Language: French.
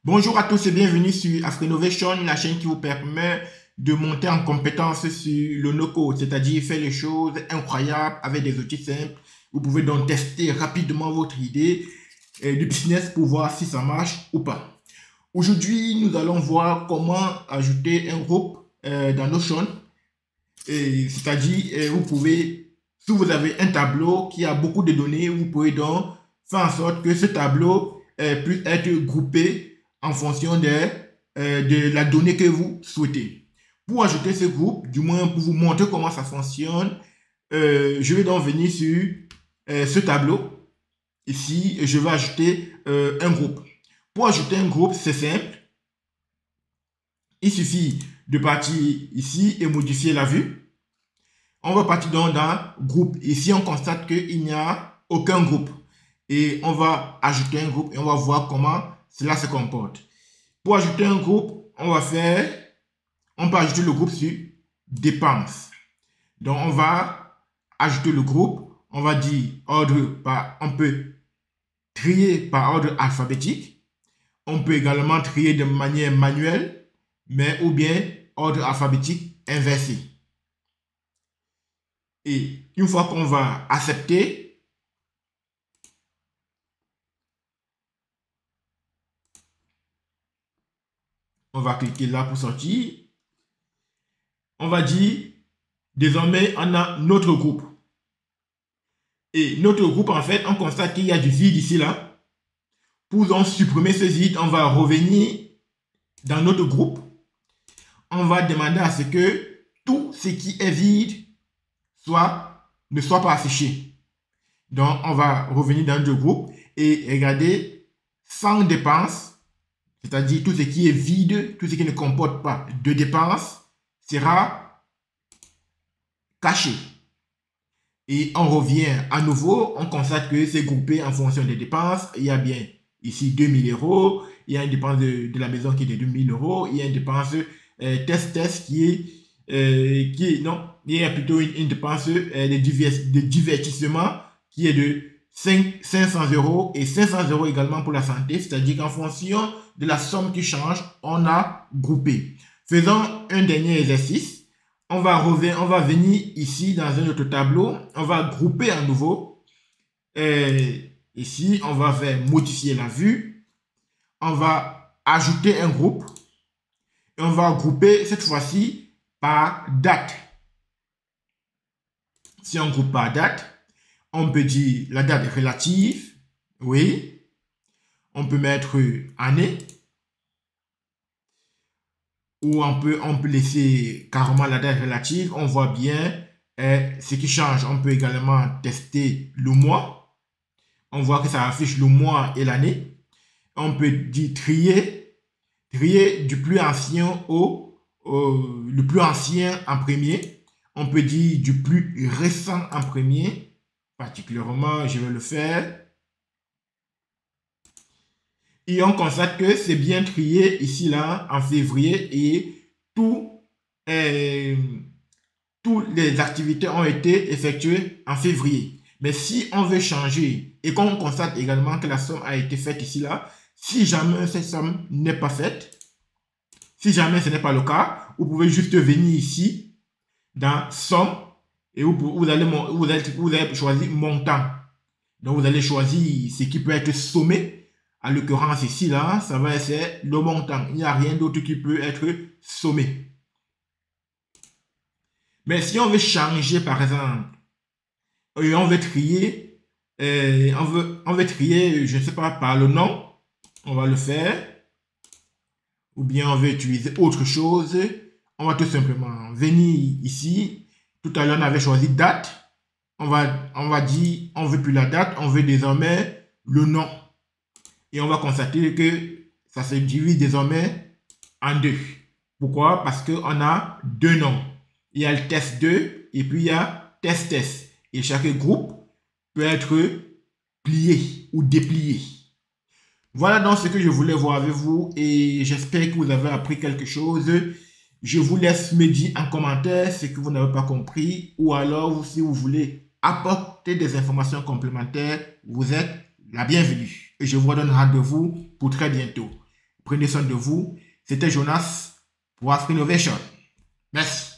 Bonjour à tous et bienvenue sur Afrenovation, la chaîne qui vous permet de monter en compétence sur le no-code, c'est-à-dire faire les choses incroyables avec des outils simples. Vous pouvez donc tester rapidement votre idée de business pour voir si ça marche ou pas. Aujourd'hui, nous allons voir comment ajouter un groupe dans Notion. C'est-à-dire, vous pouvez, si vous avez un tableau qui a beaucoup de données, vous pouvez donc faire en sorte que ce tableau puisse être groupé en fonction de la donnée que vous souhaitez. Pour ajouter ce groupe, du moins pour vous montrer comment ça fonctionne, je vais donc venir sur ce tableau. Ici, je vais ajouter un groupe. Pour ajouter un groupe, c'est simple. Il suffit de partir ici et modifier la vue. On va partir donc dans groupe. Ici, on constate qu'il n'y a aucun groupe. Et on va ajouter un groupe et on va voir comment cela se comporte. Pour ajouter un groupe, on peut ajouter le groupe sur dépenses. Donc, on va ajouter le groupe. On va dire on peut trier par ordre alphabétique. On peut également trier de manière manuelle, ou bien ordre alphabétique inversé. Et une fois qu'on va accepter, on va cliquer là pour sortir. On va dire, désormais, on a notre groupe. Et notre groupe, en fait, on constate qu'il y a du vide ici, là. Pour donc supprimer ce vide, on va revenir dans notre groupe. On va demander à ce que tout ce qui est vide ne soit pas affiché. Donc, on va revenir dans notre groupe et regarder sans dépenses, c'est-à-dire tout ce qui est vide, tout ce qui ne comporte pas de dépenses, sera caché. Et on revient à nouveau, on constate que c'est groupé en fonction des dépenses. Il y a bien ici 2000 €, il y a une dépense de la maison qui est de 2000 €, il y a une dépense test il y a plutôt une dépense de divertissement qui est de 500 € et 500 € également pour la santé, c'est-à-dire qu'en fonction de la somme qui change, on a groupé. Faisons un dernier exercice. On va venir ici dans un autre tableau, on va grouper à nouveau. Ici, on va faire modifier la vue. On va ajouter un groupe. Et on va grouper cette fois-ci par date. Si on groupe par date, on peut dire la date relative. Oui. On peut mettre année. Ou on peut laisser carrément la date relative. On voit bien ce qui change. On peut également tester le mois. On voit que ça affiche le mois et l'année. On peut dire trier du plus ancien le plus ancien en premier. On peut dire du plus récent en premier. Particulièrement, je vais le faire. Et on constate que c'est bien trié ici, là, en février. Et toutes les activités ont été effectuées en février. Mais si on veut changer et qu'on constate également que la somme a été faite ici, là, si jamais cette somme n'est pas faite, si jamais ce n'est pas le cas, vous pouvez juste venir ici dans somme et vous allez choisir montant. Donc, vous allez choisir ce qui peut être sommé. En l'occurrence ici, là, ça va être le montant. Il n'y a rien d'autre qui peut être sommé. Mais si on veut changer, par exemple, et on veut trier, je ne sais pas, par le nom, on va le faire. Ou bien on veut utiliser autre chose. On va tout simplement venir ici. Tout à l'heure, on avait choisi date. On va dire, on ne veut plus la date, on veut désormais le nom. Et on va constater que ça se divise désormais en deux. Pourquoi? Parce qu'on a deux noms. Il y a le test 2 et puis il y a test. Et chaque groupe peut être plié ou déplié. Voilà donc ce que je voulais voir avec vous et j'espère que vous avez appris quelque chose. Je vous laisse me dire en commentaire ce que vous n'avez pas compris ou alors si vous voulez apporter des informations complémentaires, vous êtes la bienvenue. Et je vous donne rendez-vous pour très bientôt. Prenez soin de vous. C'était Jonas pour Ask Innovation. Merci.